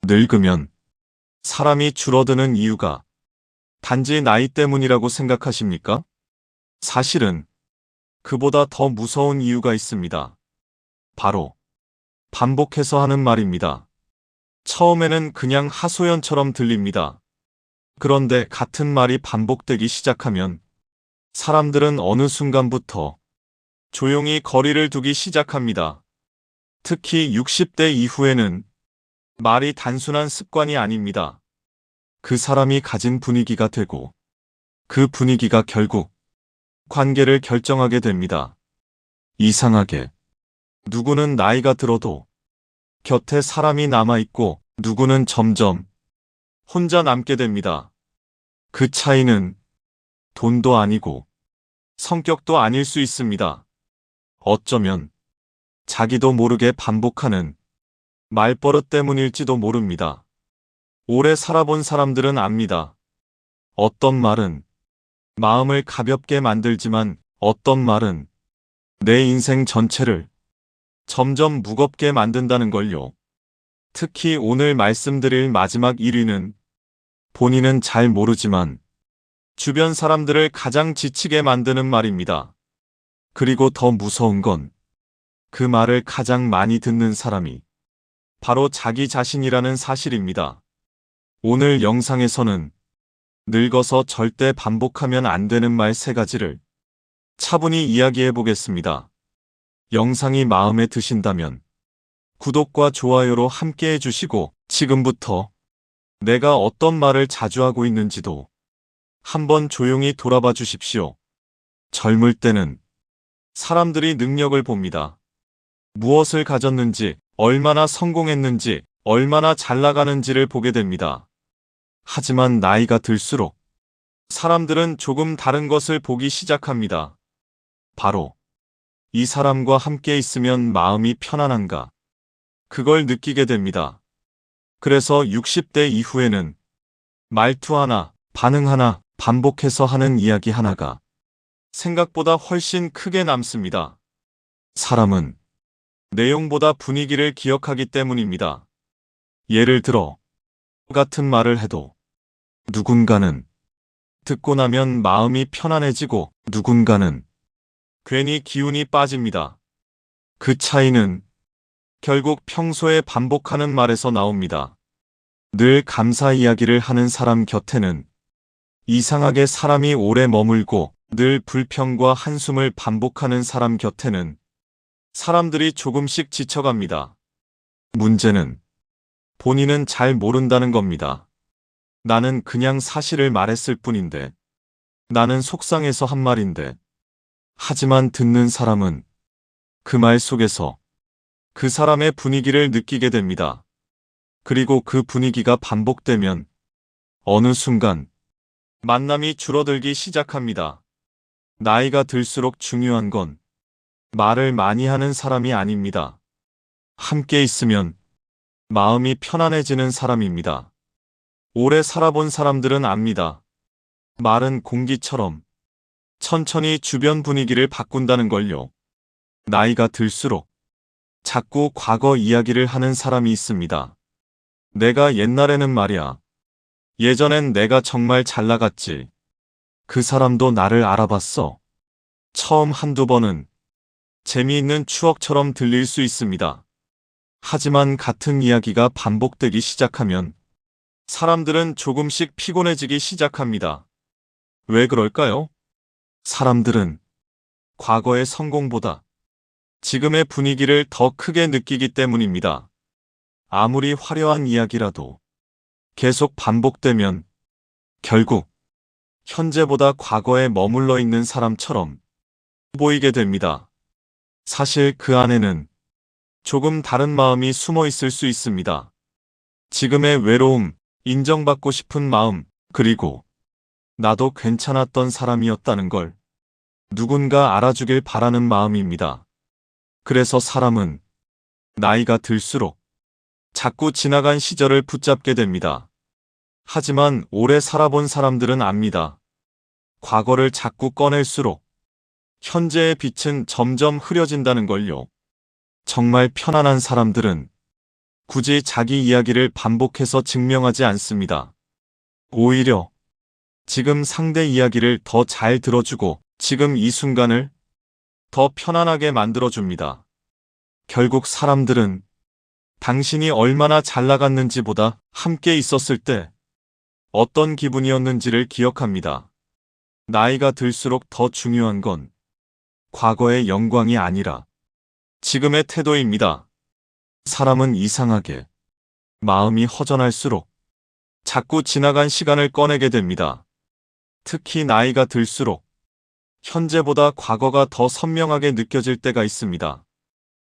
늙으면 사람이 줄어드는 이유가 단지 나이 때문이라고 생각하십니까? 사실은 그보다 더 무서운 이유가 있습니다. 바로 반복해서 하는 말입니다. 처음에는 그냥 하소연처럼 들립니다. 그런데 같은 말이 반복되기 시작하면 사람들은 어느 순간부터 조용히 거리를 두기 시작합니다. 특히 60대 이후에는 말이 단순한 습관이 아닙니다. 그 사람이 가진 분위기가 되고 그 분위기가 결국 관계를 결정하게 됩니다. 이상하게 누구는 나이가 들어도 곁에 사람이 남아있고 누구는 점점 혼자 남게 됩니다. 그 차이는 돈도 아니고 성격도 아닐 수 있습니다. 어쩌면 자기도 모르게 반복하는 말버릇 때문일지도 모릅니다. 오래 살아본 사람들은 압니다. 어떤 말은 마음을 가볍게 만들지만 어떤 말은 내 인생 전체를 점점 무겁게 만든다는 걸요. 특히 오늘 말씀드릴 마지막 1위는 본인은 잘 모르지만 주변 사람들을 가장 지치게 만드는 말입니다. 그리고 더 무서운 건 그 말을 가장 많이 듣는 사람이 바로 자기 자신이라는 사실입니다. 오늘 영상에서는 늙어서 절대 반복하면 안 되는 말 3가지를 차분히 이야기해 보겠습니다. 영상이 마음에 드신다면 구독과 좋아요로 함께 해주시고 지금부터 내가 어떤 말을 자주 하고 있는지도 한번 조용히 돌아봐 주십시오. 젊을 때는 사람들이 능력을 봅니다. 무엇을 가졌는지, 얼마나 성공했는지, 얼마나 잘 나가는지를 보게 됩니다. 하지만 나이가 들수록 사람들은 조금 다른 것을 보기 시작합니다. 바로 이 사람과 함께 있으면 마음이 편안한가? 그걸 느끼게 됩니다. 그래서 60대 이후에는 말투 하나, 반응 하나, 반복해서 하는 이야기 하나가 생각보다 훨씬 크게 남습니다. 사람은 내용보다 분위기를 기억하기 때문입니다. 예를 들어 같은 말을 해도 누군가는 듣고 나면 마음이 편안해지고 누군가는 괜히 기운이 빠집니다. 그 차이는 결국 평소에 반복하는 말에서 나옵니다. 늘 감사 이야기를 하는 사람 곁에는 이상하게 사람이 오래 머물고 늘 불평과 한숨을 반복하는 사람 곁에는 사람들이 조금씩 지쳐갑니다. 문제는 본인은 잘 모른다는 겁니다. 나는 그냥 사실을 말했을 뿐인데, 나는 속상해서 한 말인데, 하지만 듣는 사람은 그 말 속에서 그 사람의 분위기를 느끼게 됩니다. 그리고 그 분위기가 반복되면 어느 순간 만남이 줄어들기 시작합니다. 나이가 들수록 중요한 건 말을 많이 하는 사람이 아닙니다. 함께 있으면 마음이 편안해지는 사람입니다. 오래 살아본 사람들은 압니다. 말은 공기처럼 천천히 주변 분위기를 바꾼다는 걸요. 나이가 들수록 자꾸 과거 이야기를 하는 사람이 있습니다. 내가 옛날에는 말이야. 예전엔 내가 정말 잘 나갔지. 그 사람도 나를 알아봤어. 처음 한두 번은 재미있는 추억처럼 들릴 수 있습니다. 하지만 같은 이야기가 반복되기 시작하면 사람들은 조금씩 피곤해지기 시작합니다. 왜 그럴까요? 사람들은 과거의 성공보다 지금의 분위기를 더 크게 느끼기 때문입니다. 아무리 화려한 이야기라도 계속 반복되면 결국 현재보다 과거에 머물러 있는 사람처럼 보이게 됩니다. 사실 그 안에는 조금 다른 마음이 숨어 있을 수 있습니다. 지금의 외로움, 인정받고 싶은 마음, 그리고 나도 괜찮았던 사람이었다는 걸 누군가 알아주길 바라는 마음입니다. 그래서 사람은 나이가 들수록 자꾸 지나간 시절을 붙잡게 됩니다. 하지만 오래 살아본 사람들은 압니다. 과거를 자꾸 꺼낼수록 현재의 빛은 점점 흐려진다는 걸요. 정말 편안한 사람들은 굳이 자기 이야기를 반복해서 증명하지 않습니다. 오히려 지금 상대 이야기를 더 잘 들어주고 지금 이 순간을 더 편안하게 만들어줍니다. 결국 사람들은 당신이 얼마나 잘 나갔는지보다 함께 있었을 때 어떤 기분이었는지를 기억합니다. 나이가 들수록 더 중요한 건 과거의 영광이 아니라 지금의 태도입니다. 사람은 이상하게 마음이 허전할수록 자꾸 지나간 시간을 꺼내게 됩니다. 특히 나이가 들수록 현재보다 과거가 더 선명하게 느껴질 때가 있습니다.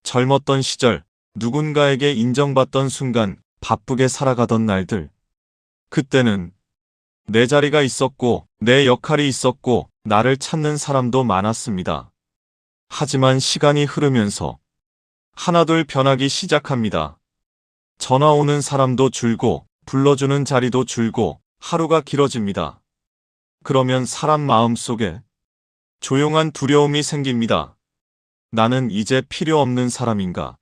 젊었던 시절, 누군가에게 인정받던 순간, 바쁘게 살아가던 날들. 그때는 내 자리가 있었고, 내 역할이 있었고, 나를 찾는 사람도 많았습니다. 하지만 시간이 흐르면서 하나둘 변하기 시작합니다. 전화 오는 사람도 줄고, 불러주는 자리도 줄고, 하루가 길어집니다. 그러면 사람 마음속에 조용한 두려움이 생깁니다. 나는 이제 필요 없는 사람인가?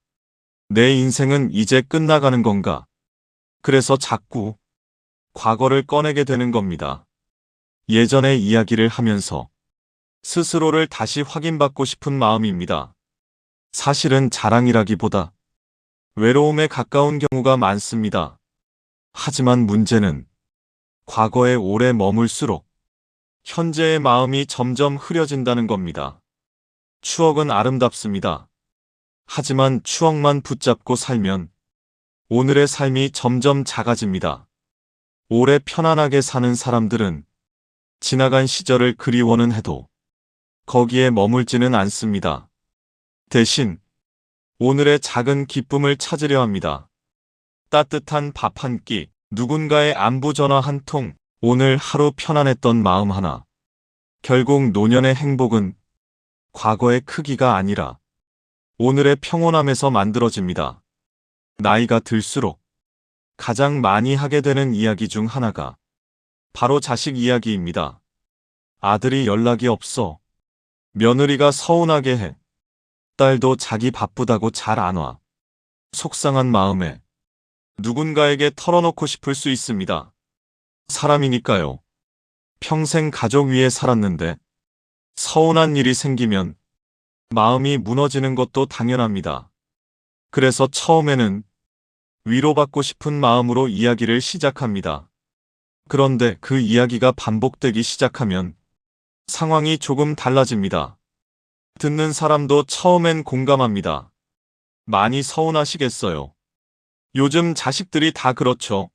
내 인생은 이제 끝나가는 건가? 그래서 자꾸 과거를 꺼내게 되는 겁니다. 예전의 이야기를 하면서 스스로를 다시 확인받고 싶은 마음입니다. 사실은 자랑이라기보다 외로움에 가까운 경우가 많습니다. 하지만 문제는 과거에 오래 머물수록 현재의 마음이 점점 흐려진다는 겁니다. 추억은 아름답습니다. 하지만 추억만 붙잡고 살면 오늘의 삶이 점점 작아집니다. 오래 편안하게 사는 사람들은 지나간 시절을 그리워는 해도 거기에 머물지는 않습니다. 대신 오늘의 작은 기쁨을 찾으려 합니다. 따뜻한 밥 한 끼, 누군가의 안부 전화 한 통, 오늘 하루 편안했던 마음 하나. 결국 노년의 행복은 과거의 크기가 아니라 오늘의 평온함에서 만들어집니다. 나이가 들수록 가장 많이 하게 되는 이야기 중 하나가 바로 자식 이야기입니다. 아들이 연락이 없어. 며느리가 서운하게 해. 딸도 자기 바쁘다고 잘 안 와. 속상한 마음에 누군가에게 털어놓고 싶을 수 있습니다. 사람이니까요. 평생 가족 위에 살았는데 서운한 일이 생기면 마음이 무너지는 것도 당연합니다. 그래서 처음에는 위로받고 싶은 마음으로 이야기를 시작합니다. 그런데 그 이야기가 반복되기 시작하면 상황이 조금 달라집니다. 듣는 사람도 처음엔 공감합니다. 많이 서운하시겠어요. 요즘 자식들이 다 그렇죠.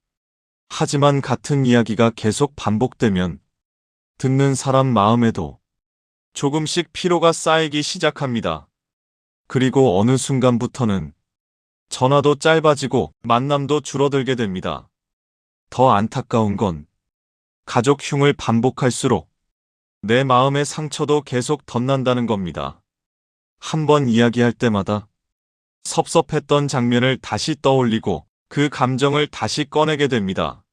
하지만 같은 이야기가 계속 반복되면 듣는 사람 마음에도 조금씩 피로가 쌓이기 시작합니다. 그리고 어느 순간부터는 전화도 짧아지고 만남도 줄어들게 됩니다. 더 안타까운 건 가족 흉을 반복할수록 내 마음의 상처도 계속 덧난다는 겁니다. 한 번 이야기할 때마다 섭섭했던 장면을 다시 떠올리고 그 감정을 다시 꺼내게 됩니다.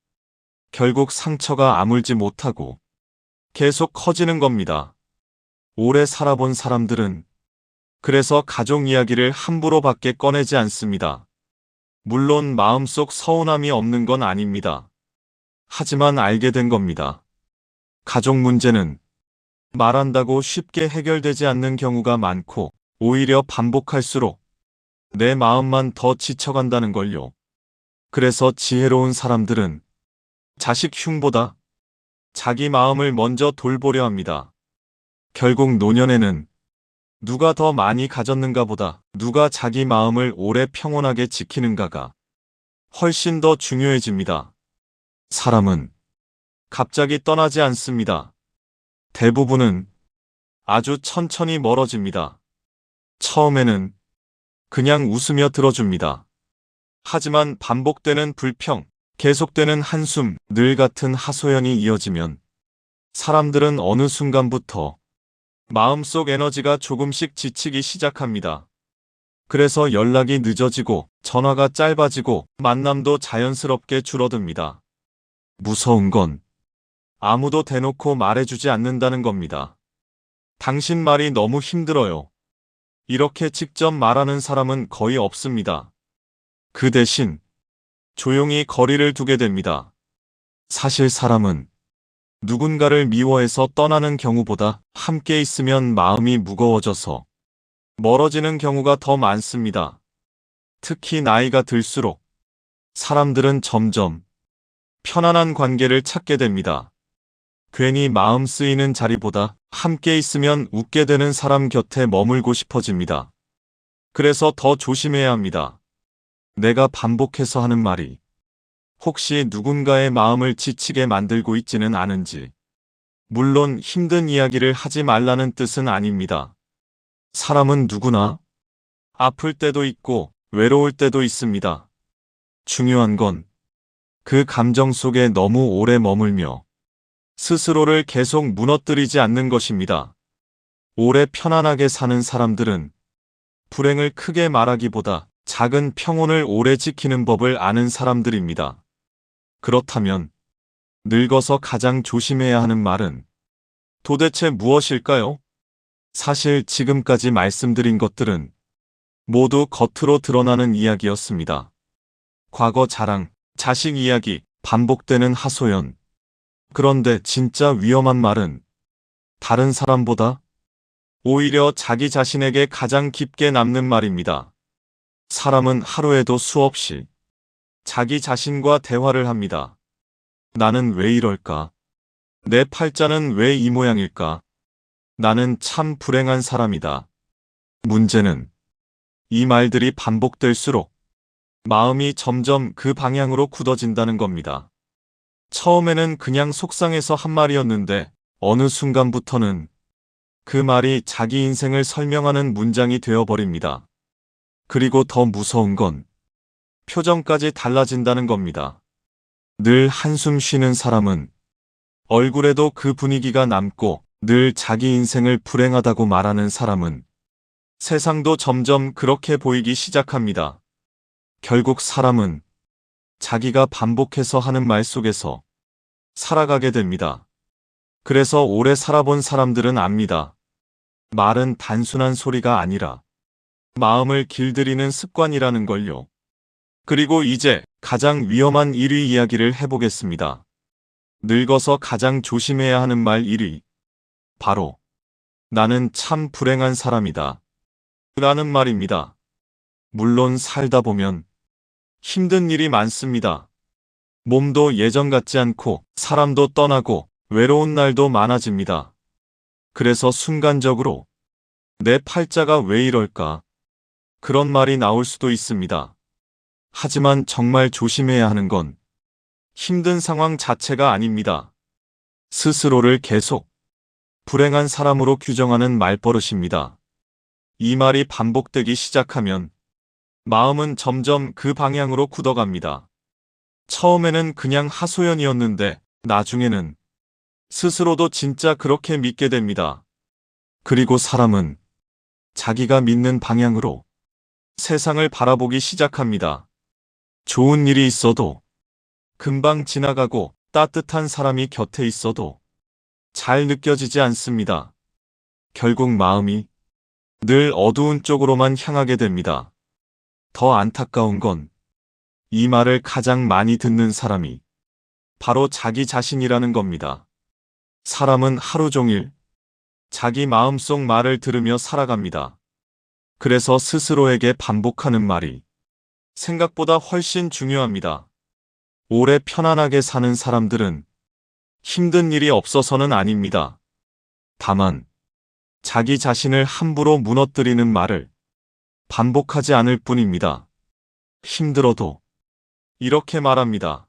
결국 상처가 아물지 못하고 계속 커지는 겁니다. 오래 살아본 사람들은 그래서 가족 이야기를 함부로 밖에 꺼내지 않습니다. 물론 마음속 서운함이 없는 건 아닙니다. 하지만 알게 된 겁니다. 가족 문제는 말한다고 쉽게 해결되지 않는 경우가 많고 오히려 반복할수록 내 마음만 더 지쳐간다는 걸요. 그래서 지혜로운 사람들은 자식 흉보다 자기 마음을 먼저 돌보려 합니다. 결국 노년에는 누가 더 많이 가졌는가 보다 누가 자기 마음을 오래 평온하게 지키는가가 훨씬 더 중요해집니다. 사람은 갑자기 떠나지 않습니다. 대부분은 아주 천천히 멀어집니다. 처음에는 그냥 웃으며 들어줍니다. 하지만 반복되는 불평, 계속되는 한숨, 늘 같은 하소연이 이어지면 사람들은 어느 순간부터 마음속 에너지가 조금씩 지치기 시작합니다. 그래서 연락이 늦어지고 전화가 짧아지고 만남도 자연스럽게 줄어듭니다. 무서운 건 아무도 대놓고 말해주지 않는다는 겁니다. 당신 말이 너무 힘들어요. 이렇게 직접 말하는 사람은 거의 없습니다. 그 대신 조용히 거리를 두게 됩니다. 사실 사람은 누군가를 미워해서 떠나는 경우보다 함께 있으면 마음이 무거워져서 멀어지는 경우가 더 많습니다. 특히 나이가 들수록 사람들은 점점 편안한 관계를 찾게 됩니다. 괜히 마음 쓰이는 자리보다 함께 있으면 웃게 되는 사람 곁에 머물고 싶어집니다. 그래서 더 조심해야 합니다. 내가 반복해서 하는 말이 혹시 누군가의 마음을 지치게 만들고 있지는 않은지. 물론 힘든 이야기를 하지 말라는 뜻은 아닙니다. 사람은 누구나 아플 때도 있고 외로울 때도 있습니다. 중요한 건 그 감정 속에 너무 오래 머물며 스스로를 계속 무너뜨리지 않는 것입니다. 오래 편안하게 사는 사람들은 불행을 크게 말하기보다 작은 평온을 오래 지키는 법을 아는 사람들입니다. 그렇다면 늙어서 가장 조심해야 하는 말은 도대체 무엇일까요? 사실 지금까지 말씀드린 것들은 모두 겉으로 드러나는 이야기였습니다. 과거 자랑, 자식 이야기, 반복되는 하소연. 그런데 진짜 위험한 말은 다른 사람보다 오히려 자기 자신에게 가장 깊게 남는 말입니다. 사람은 하루에도 수없이 자기 자신과 대화를 합니다. 나는 왜 이럴까? 내 팔자는 왜 이 모양일까? 나는 참 불행한 사람이다. 문제는 이 말들이 반복될수록 마음이 점점 그 방향으로 굳어진다는 겁니다. 처음에는 그냥 속상해서 한 말이었는데 어느 순간부터는 그 말이 자기 인생을 설명하는 문장이 되어버립니다. 그리고 더 무서운 건 표정까지 달라진다는 겁니다. 늘 한숨 쉬는 사람은 얼굴에도 그 분위기가 남고 늘 자기 인생을 불행하다고 말하는 사람은 세상도 점점 그렇게 보이기 시작합니다. 결국 사람은 자기가 반복해서 하는 말 속에서 살아가게 됩니다. 그래서 오래 살아본 사람들은 압니다. 말은 단순한 소리가 아니라 마음을 길들이는 습관이라는 걸요. 그리고 이제 가장 위험한 1위 이야기를 해보겠습니다. 늙어서 가장 조심해야 하는 말 1위. 바로 나는 참 불행한 사람이다. 라는 말입니다. 물론 살다 보면 힘든 일이 많습니다. 몸도 예전 같지 않고 사람도 떠나고 외로운 날도 많아집니다. 그래서 순간적으로 내 팔자가 왜 이럴까? 그런 말이 나올 수도 있습니다. 하지만 정말 조심해야 하는 건 힘든 상황 자체가 아닙니다. 스스로를 계속 불행한 사람으로 규정하는 말버릇입니다. 이 말이 반복되기 시작하면 마음은 점점 그 방향으로 굳어갑니다. 처음에는 그냥 하소연이었는데 나중에는 스스로도 진짜 그렇게 믿게 됩니다. 그리고 사람은 자기가 믿는 방향으로 세상을 바라보기 시작합니다. 좋은 일이 있어도 금방 지나가고 따뜻한 사람이 곁에 있어도 잘 느껴지지 않습니다. 결국 마음이 늘 어두운 쪽으로만 향하게 됩니다. 더 안타까운 건 이 말을 가장 많이 듣는 사람이 바로 자기 자신이라는 겁니다. 사람은 하루 종일 자기 마음속 말을 들으며 살아갑니다. 그래서 스스로에게 반복하는 말이 생각보다 훨씬 중요합니다. 오래 편안하게 사는 사람들은 힘든 일이 없어서는 아닙니다. 다만 자기 자신을 함부로 무너뜨리는 말을 반복하지 않을 뿐입니다. 힘들어도 이렇게 말합니다.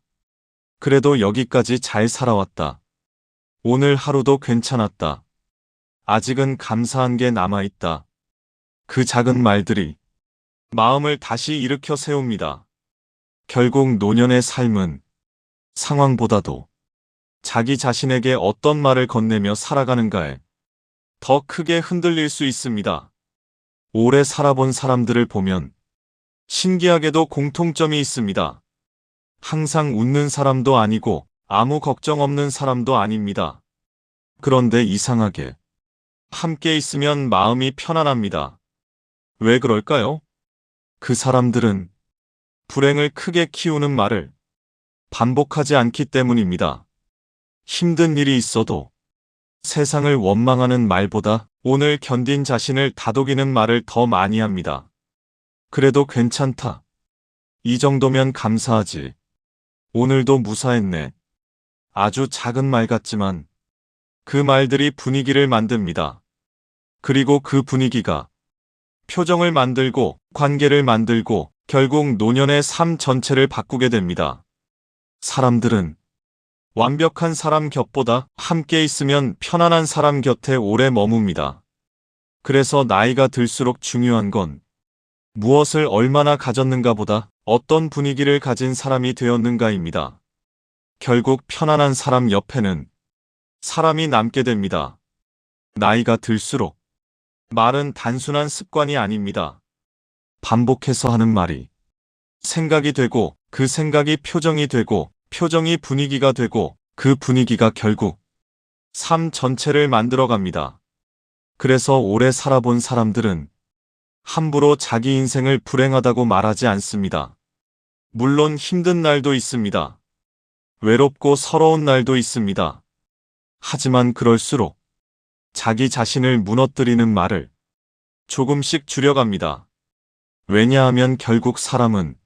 그래도 여기까지 잘 살아왔다. 오늘 하루도 괜찮았다. 아직은 감사한 게 남아있다. 그 작은 말들이 마음을 다시 일으켜 세웁니다. 결국 노년의 삶은 상황보다도 자기 자신에게 어떤 말을 건네며 살아가는가에 더 크게 흔들릴 수 있습니다. 오래 살아본 사람들을 보면 신기하게도 공통점이 있습니다. 항상 웃는 사람도 아니고 아무 걱정 없는 사람도 아닙니다. 그런데 이상하게 함께 있으면 마음이 편안합니다. 왜 그럴까요? 그 사람들은 불행을 크게 키우는 말을 반복하지 않기 때문입니다. 힘든 일이 있어도 세상을 원망하는 말보다 오늘 견딘 자신을 다독이는 말을 더 많이 합니다. 그래도 괜찮다. 이 정도면 감사하지. 오늘도 무사했네. 아주 작은 말 같지만 그 말들이 분위기를 만듭니다. 그리고 그 분위기가 표정을 만들고 관계를 만들고 결국 노년의 삶 전체를 바꾸게 됩니다. 사람들은 완벽한 사람 곁보다 함께 있으면 편안한 사람 곁에 오래 머뭅니다. 그래서 나이가 들수록 중요한 건 무엇을 얼마나 가졌는가보다 어떤 분위기를 가진 사람이 되었는가입니다. 결국 편안한 사람 옆에는 사람이 남게 됩니다. 나이가 들수록 말은 단순한 습관이 아닙니다. 반복해서 하는 말이 생각이 되고 그 생각이 표정이 되고 표정이 분위기가 되고 그 분위기가 결국 삶 전체를 만들어갑니다. 그래서 오래 살아본 사람들은 함부로 자기 인생을 불행하다고 말하지 않습니다. 물론 힘든 날도 있습니다. 외롭고 서러운 날도 있습니다. 하지만 그럴수록 자기 자신을 무너뜨리는 말을 조금씩 줄여갑니다. 왜냐하면 결국 사람은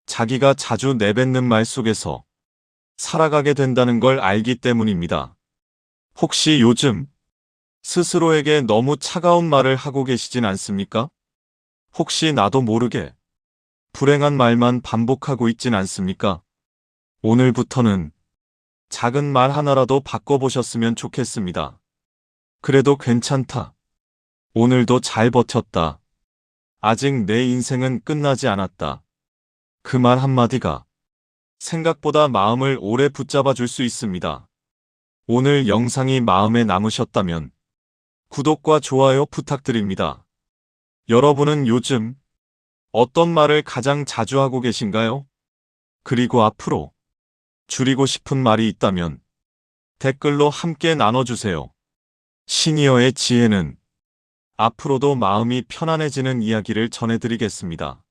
자기가 자주 내뱉는 말 속에서 살아가게 된다는 걸 알기 때문입니다. 혹시 요즘 스스로에게 너무 차가운 말을 하고 계시진 않습니까? 혹시 나도 모르게 불행한 말만 반복하고 있진 않습니까? 오늘부터는 작은 말 하나라도 바꿔보셨으면 좋겠습니다. 그래도 괜찮다. 오늘도 잘 버텼다. 아직 내 인생은 끝나지 않았다. 그 말 한마디가 생각보다 마음을 오래 붙잡아 줄 수 있습니다. 오늘 영상이 마음에 남으셨다면 구독과 좋아요 부탁드립니다. 여러분은 요즘 어떤 말을 가장 자주 하고 계신가요? 그리고 앞으로 줄이고 싶은 말이 있다면 댓글로 함께 나눠주세요. 시니어의 지혜는 앞으로도 마음이 편안해지는 이야기를 전해드리겠습니다.